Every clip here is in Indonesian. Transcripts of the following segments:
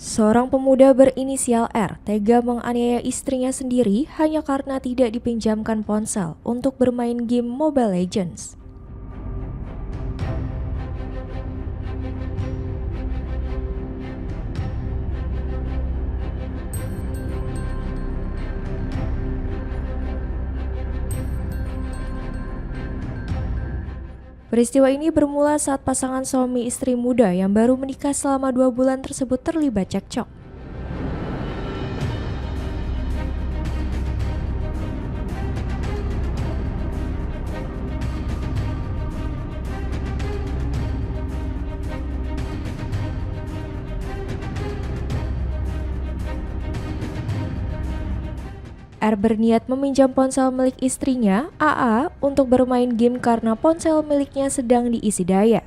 Seorang pemuda berinisial R tega menganiaya istrinya sendiri hanya karena tidak dipinjamkan ponsel untuk bermain game Mobile Legends. Peristiwa ini bermula saat pasangan suami istri muda yang baru menikah selama 2 bulan tersebut terlibat cekcok. R berniat meminjam ponsel milik istrinya, AA, untuk bermain game karena ponsel miliknya sedang diisi daya.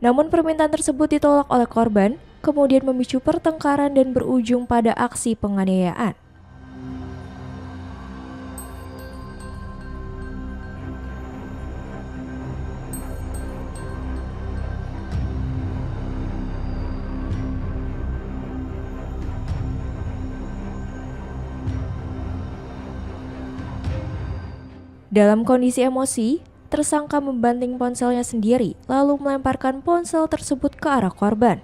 Namun permintaan tersebut ditolak oleh korban, kemudian memicu pertengkaran dan berujung pada aksi penganiayaan. Dalam kondisi emosi, tersangka membanting ponselnya sendiri lalu melemparkan ponsel tersebut ke arah korban.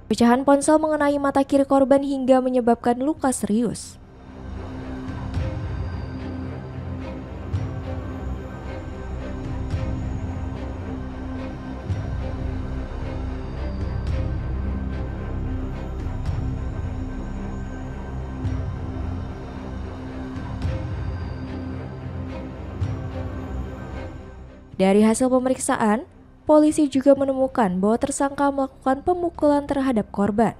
Pecahan ponsel mengenai mata kiri korban hingga menyebabkan luka serius. Dari hasil pemeriksaan, polisi juga menemukan bahwa tersangka melakukan pemukulan terhadap korban.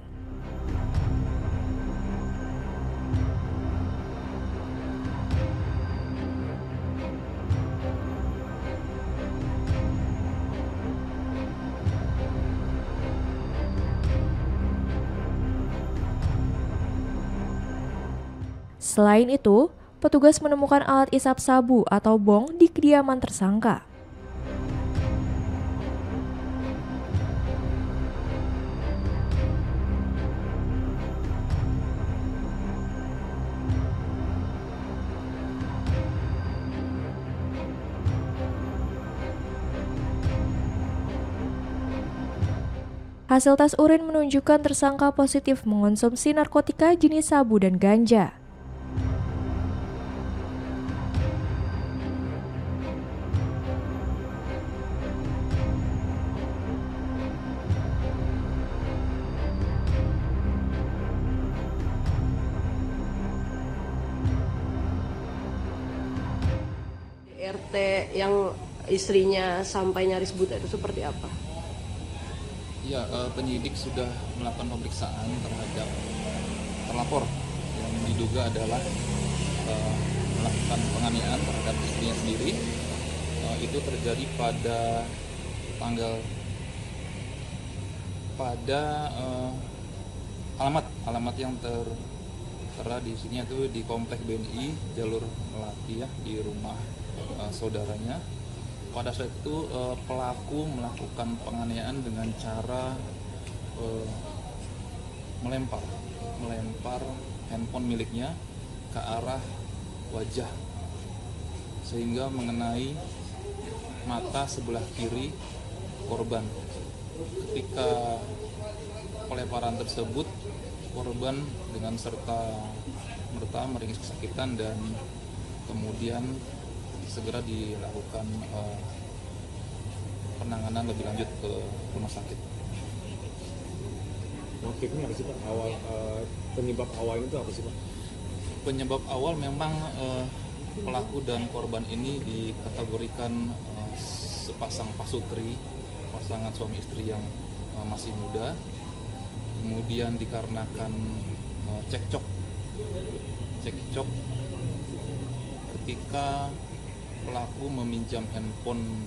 Selain itu, petugas menemukan alat isap sabu atau bong di kediaman tersangka. Hasil tes urin menunjukkan tersangka positif mengonsumsi narkotika jenis sabu dan ganja. RT yang istrinya sampai nyaris buta itu seperti apa? Ya, penyidik sudah melakukan pemeriksaan terhadap terlapor yang diduga adalah melakukan penganiayaan terhadap istrinya sendiri. Itu terjadi pada tanggal alamat yang tertera di sini itu di Komplek BNI Jalur Melati ya, di rumah saudaranya. Pada saat itu pelaku melakukan penganiayaan dengan cara melempar handphone miliknya ke arah wajah sehingga mengenai mata sebelah kiri korban. Ketika pelemparan tersebut, korban dengan serta-merta meringis kesakitan dan kemudian segera dilakukan penanganan lebih lanjut ke rumah sakit. Motifnya apa sih Pak? Penyebab awal itu apa sih Pak? Penyebab awal memang pelaku dan korban ini dikategorikan sepasang pasutri pasangan suami istri yang masih muda. Kemudian dikarenakan cekcok ketika pelaku meminjam handphone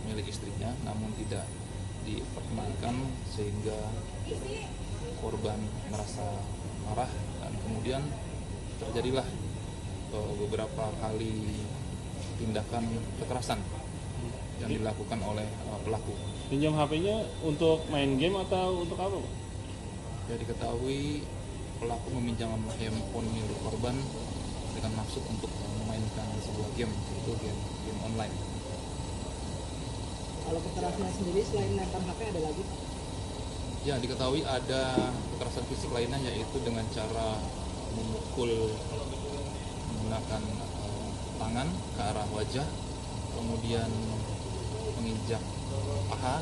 milik istrinya namun tidak diperkenankan, sehingga korban merasa marah dan kemudian terjadilah beberapa kali tindakan kekerasan yang dilakukan oleh pelaku. Pinjam HP-nya untuk main game atau untuk apa, Pak? Ya, diketahui pelaku meminjam handphone milik korban dengan maksud untuk memainkan sebuah game, yaitu game online. Kalau kekerasannya sendiri selain lempar HP ada lagi, Pak? Ya, diketahui ada kekerasan fisik lainnya, yaitu dengan cara memukul menggunakan tangan ke arah wajah, kemudian menginjak paha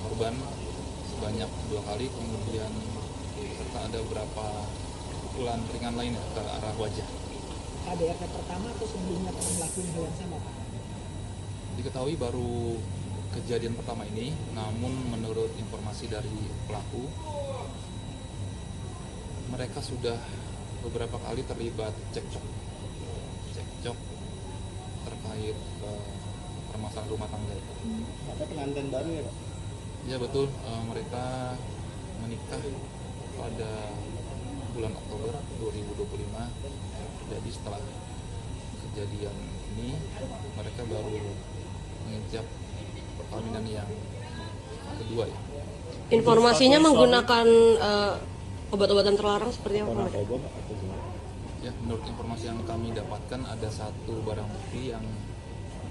korban sebanyak 2 kali, kemudian serta ada beberapa pukulan ringan lainnya ke arah wajah. KDRT pertama atau sebelumnya pernah melakukan hal yang sama, Pak? Diketahui baru kejadian pertama ini, namun menurut informasi dari pelaku, mereka sudah beberapa kali terlibat cekcok terkait permasalahan rumah tangga. Ada pengantin baru ya, Pak? Ya betul, mereka menikah pada bulan Oktober 2025. Jadi setelah kejadian ini mereka baru menginjak perkawinan yang kedua ya. Informasinya menggunakan obat-obatan terlarang seperti apa, Pak? Narkoba Pak, atau gimana? Ya, menurut informasi yang kami dapatkan ada satu barang bukti yang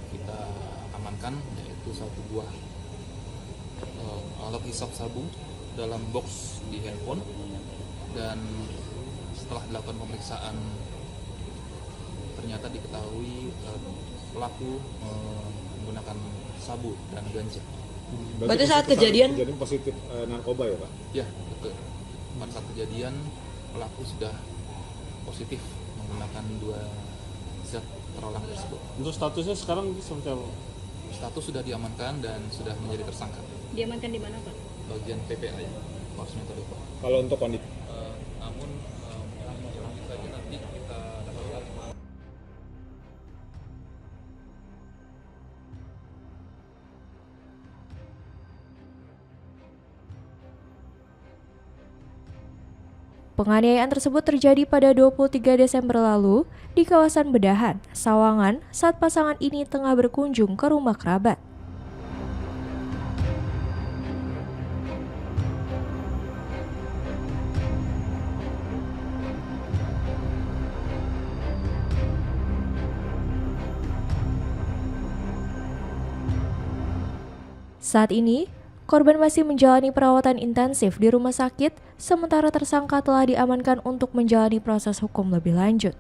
kita amankan, yaitu satu buah alat hisap sabu dalam box di handphone, dan setelah dilakukan pemeriksaan ternyata diketahui pelaku menggunakan sabu dan ganja. Berarti saat kejadian positif narkoba ya, Pak? Ya, betul. Pada saat kejadian pelaku sudah positif menggunakan 2 zat terlarang tersebut. Untuk statusnya sekarang seperti apa? Status sudah diamankan dan sudah menjadi tersangka. Diamankan di mana, Pak? Bagian PPA ya, Polres Metro Depok. Kalau untuk kondisi Namun lanjut saja nanti kita dapatkan. Penganiayaan tersebut terjadi pada 23 Desember lalu di kawasan Bedahan, Sawangan, saat pasangan ini tengah berkunjung ke rumah kerabat. Saat ini, korban masih menjalani perawatan intensif di rumah sakit, sementara tersangka telah diamankan untuk menjalani proses hukum lebih lanjut.